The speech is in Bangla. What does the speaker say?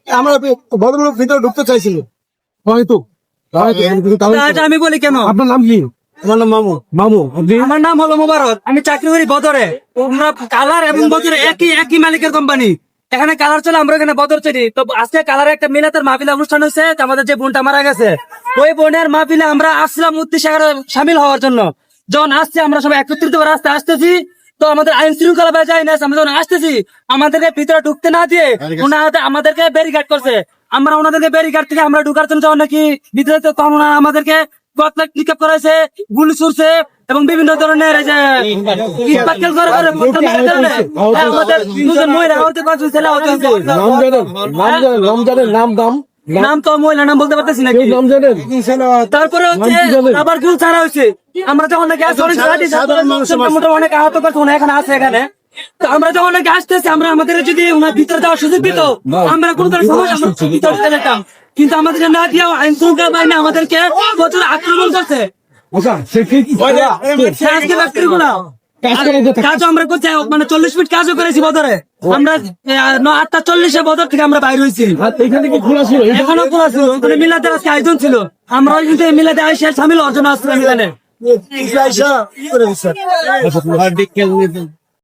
আমরা ভদ্রলোক ভিতরে ঢুকতে চাইছিল হয়তো। আমি বলি কেন, আপনার নাম কি? আমার নাম মামু। মামু, আমার নাম হলো মোবারক, আমি চাকরি করি বদরে। আমরা কালার এবং বদরে একই মালিকের কোম্পানি। এখানে কালার চলে, আমরা এখানে বদর চলি। তো আজকে কালারে একটা মিলাতের মাহফিলে অনুষ্ঠান হয়েছে, আমাদের যে বোনটা মারা গেছে ওই বোনের মাহফিলে আমরা আসলাম উদ্দেশ্যে সামিল হওয়ার জন্য। যখন আসছে আমরা সবাই একত্রিত করে আসতেছি, তো আমাদের আইন শৃঙ্খলা বাজায় না, আমরা যখন আসতেছি আমাদেরকে ভিতরে ঢুকতে না দিয়ে ওনারা আমাদেরকে ব্যারিকেড করছে। আমরা ওনাদেরকে ব্যারিকেড থেকে আমরা ঢুকার জন্য যখন নাকি ভিতরে, তখন ওনারা আমাদেরকে পিকআপ করাইছে, গুলি ছুড়ছে এবং বিভিন্ন ধরনের এই যে ইটপাটকেল করে আমাদের দুজন মহিলা আহত করেছে, ছেলে আহত হয়েছে। নাম তো মহিলা নাম বলতে পারতেছি না। তারপরে হচ্ছে আবার গুল ছাড়া হয়েছে। আমরা যখন নাকি অনেক আহত করছে, এখানে আছে এখানে। তো আমরা যখন নাকি আসতেছি, আমরা আমাদের যদি ওনার ভিতরে যাওয়ার সুযোগ দিত আমরা কোনো ধরনের সমস্যা ভিতরে যেতাম, কিন্তু আমাদের না দিয়ে আইন শৃঙ্খলা বাহিনী আমাদেরকে প্রচুর আক্রমণ করছে। কাজও আমরা করছি, মানে 40 মিনিট কাজও করেছি বদরে। আমরা 8:40 বদর থেকে আমরা বাইর হয়েছি। এখনো খোলা ছিল, মিলাতে আজকে আয়োজন ছিল। আমরা কিন্তু মিলাতে আইসা সামিল অর্জন আসছিলাম মিলানে।